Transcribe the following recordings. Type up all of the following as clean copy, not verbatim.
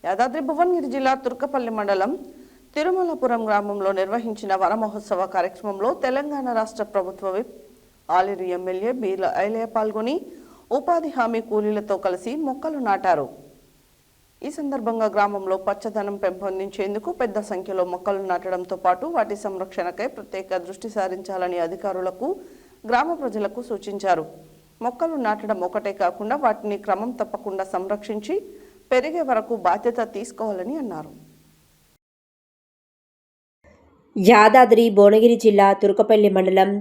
యాదాద్రి భువనగిరి జిల్లా తుర్కపల్లి మండలం తిరుమలపురం గ్రామంలో నిర్వహించిన వన మహోత్సవ కార్యక్రమంలో తెలంగాణ రాష్ట్ర ప్రభుత్వ విప్ ఆలేరు ఎమ్మెల్యే బీర్ల ఐలయ్య పాల్గొని ఉపాధి హామీ కూలీలతో కలిసి మొక్కలు నాటారు. ఈ సందర్భంగా గ్రామంలో పచ్చదనం పెంపొందించేందుకు పెద్ద సంఖ్యలో మొక్కలు నాటడంతో పాటు వాటి సంరక్షణకై ప్రత్యేక దృష్టి సారించాలని అధికారులకు గ్రామ ప్రజలకు సూచించారు. మొక్కలు నాటడం ఒకటే కాకుండా వాటిని క్రమం తప్పకుండా సంరక్షించి పెరిగే వరకు బాధ్యత తీసుకోవాలని అన్నారు. యాదాద్రి భువనగిరి జిల్లా తుర్కపల్లి మండలం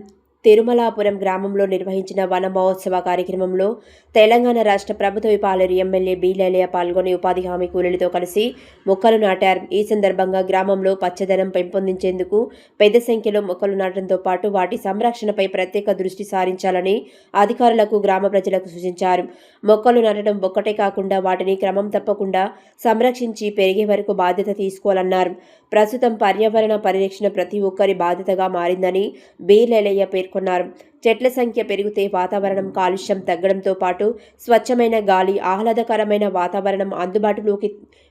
తిరుమలాపురం గ్రామంలో నిర్వహించిన వన మహోత్సవ కార్యక్రమంలో తెలంగాణ రాష్ట్ర ప్రభుత్వ విప్ ఆలేరు ఎమ్మెల్యే బీర్ల ఐలయ్య పాల్గొని ఉపాధి హామీ కూలీలతో కలిసి మొక్కలు నాటారు. ఈ సందర్భంగా గ్రామంలో పచ్చదనం పెంపొందించేందుకు పెద్ద సంఖ్యలో మొక్కలు నాటడంతో పాటు వాటి సంరక్షణపై ప్రత్యేక దృష్టి సారించాలని అధికారులకు గ్రామ ప్రజలకు సూచించారు. మొక్కలు నాటడం ఒక్కటే కాకుండా వాటిని క్రమం తప్పకుండా సంరక్షించి పెరిగే వరకు బాధ్యత తీసుకోవాలన్నారు. ప్రస్తుతం పర్యావరణ పరిరక్షణ ప్రతి ఒక్కరి బాధ్యతగా మారిందని బీర్ల ఐలయ్య పేర్కొన్నారు. చెట్ల సంఖ్య పెరిగితే వాతావరణం కాలుష్యం తగ్గడంతో పాటు స్వచ్ఛమైన గాలి, ఆహ్లాదకరమైన వాతావరణం అందుబాటులోకి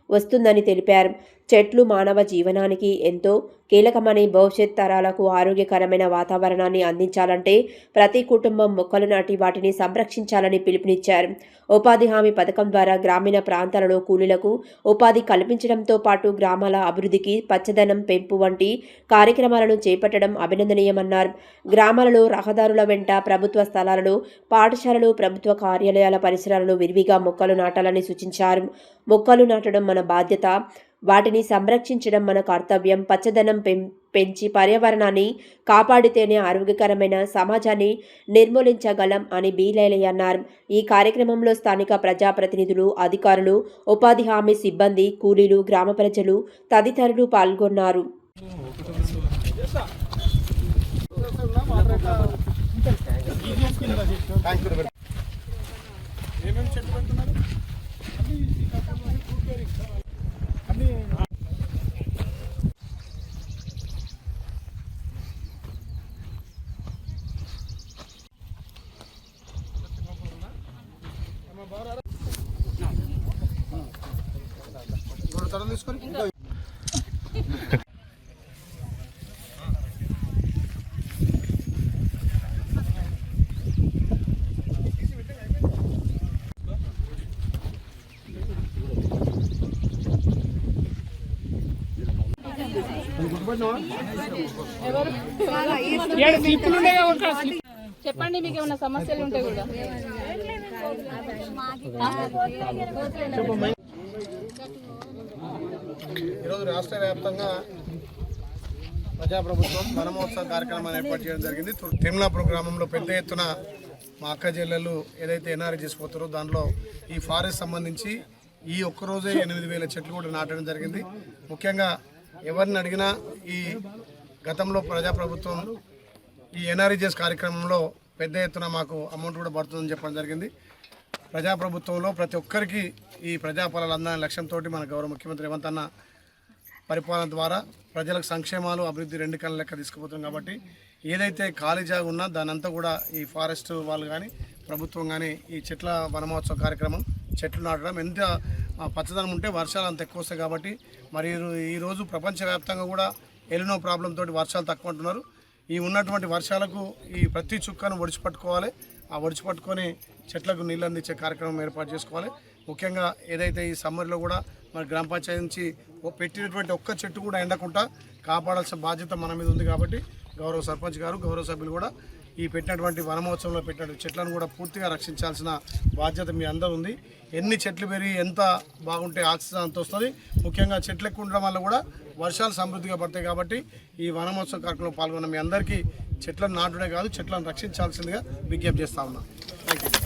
వస్తుందని తెలిపారు. చెట్లు మానవ జీవనానికి ఎంతో కీలకమని, భవిష్యత్ తరాలకు ఆరోగ్యకరమైన వాతావరణాన్ని అందించాలంటే ప్రతి కుటుంబం మొక్కలు నాటి వాటిని సంరక్షించాలని పిలుపునిచ్చారు. ఉపాధి హామీ పథకం ద్వారా గ్రామీణ ప్రాంతాలలో కూలీలకు ఉపాధి కల్పించడంతో పాటు గ్రామాల అభివృద్ధికి పచ్చదనం పెంపు వంటి కార్యక్రమాలను చేపట్టడం అభినందనీయమన్నారు. గ్రామాలలో రహదారుల వెంట, ప్రభుత్వ స్థలాలలో, పాఠశాలలు, ప్రభుత్వ కార్యాలయాల పరిసరాలలో విరివిగా మొక్కలు నాటాలని సూచించారు. మొక్కలు నాటడం మన బాధ్యత, వాటిని సంరక్షించడం మన కర్తవ్యం. పచ్చదనం పెంచి పర్యావరణాన్ని కాపాడితేనే ఆరోగ్యకరమైన సమాజాన్ని నిర్మూలించగలం అని బీర్ల ఐలయ్య అన్నారు. ఈ కార్యక్రమంలో స్థానిక ప్రజాప్రతినిధులు, అధికారులు, ఉపాధి హామీ సిబ్బంది, కూలీలు, గ్రామ ప్రజలు తదితరులు పాల్గొన్నారు. చెప్పండి, మీకు ఏమైనా సమస్యలు ఉంటే కూడా. ఈరోజు రాష్ట్ర వ్యాప్తంగా ప్రజాప్రభుత్వం వన మహోత్సవ కార్యక్రమాన్ని ఏర్పాటు చేయడం జరిగింది. తిరుమలాపురం గ్రామంలో పెద్ద ఎత్తున మా అక్క చెల్లెళ్ళు ఏదైతే ఎన్ఆర్ఐ చేసిపోతారో దానిలో ఈ ఫారెస్ట్ సంబంధించి ఈ ఒక్కరోజే 8,000 చెట్లు కూడా నాటడం జరిగింది. ముఖ్యంగా ఎవరిని అడిగినా ఈ గతంలో ప్రజాప్రభుత్వం ఈ ఎన్ఆర్ఈజెస్ కార్యక్రమంలో పెద్ద ఎత్తున మాకు అమౌంట్ కూడా పడుతుందని చెప్పడం జరిగింది. ప్రజాప్రభుత్వంలో ప్రతి ఒక్కరికి ఈ ప్రజాపాలన అందాలనే లక్ష్యంతో మన గౌరవ ముఖ్యమంత్రి రేవంత్ అన్న పరిపాలన ద్వారా ప్రజలకు సంక్షేమాలు, అభివృద్ధి రెండు కళ్ళ లెక్క తీసుకుపోతున్నాం. కాబట్టి ఏదైతే ఖాళీ జాగా ఉన్నా దానంతా కూడా ఈ ఫారెస్ట్ వాళ్ళు కానీ ప్రభుత్వం కానీ ఈ చెట్ల వనమహోత్సవ కార్యక్రమం, చెట్లు నాటడం, ఎంత పచ్చదనం ఉంటే వర్షాలు అంత ఎక్కువ వస్తాయి. కాబట్టి మరి ఈరోజు ప్రపంచవ్యాప్తంగా కూడా ఎలినో ప్రాబ్లం తోటి వర్షాలు తక్కువ అంటున్నారు. ఈ ఉన్నటువంటి వర్షాలకు ఈ ప్రతి చుక్కను ఒడిచిపట్టుకోవాలి. ఆ ఒడిచిపట్టుకొని చెట్లకు నీళ్ళు అందించే కార్యక్రమం ఏర్పాటు చేసుకోవాలి. ముఖ్యంగా ఏదైతే ఈ సమ్మర్లో కూడా మన గ్రామ పంచాయతీ నుంచి పెట్టినటువంటి ఒక్క చెట్టు కూడా ఎండకుండా కాపాడాల్సిన బాధ్యత మన మీద ఉంది. కాబట్టి గౌరవ సర్పంచ్ గారు, గౌరవ సభ్యులు కూడా ఈ పెట్టినటువంటి వనమహోత్సవంలో పెట్టిన చెట్లను కూడా పూర్తిగా రక్షించాల్సిన బాధ్యత మీ అందరూ ఉంది. ఎన్ని చెట్లు పెరిగి ఎంత బాగుంటే ఆక్సిజన్ అంత వస్తుంది. ముఖ్యంగా చెట్లు ఎక్కువ ఉండడం వల్ల కూడా వర్షాలు సమృద్ధిగా పడతాయి. కాబట్టి ఈ వనమహోత్సవ కార్యక్రమంలో పాల్గొన్న మీ అందరికీ చెట్లను నాటుడే కాదు, చెట్లను రక్షించాల్సిందిగా విజ్ఞప్తి చేస్తా ఉన్నాం. Thank you.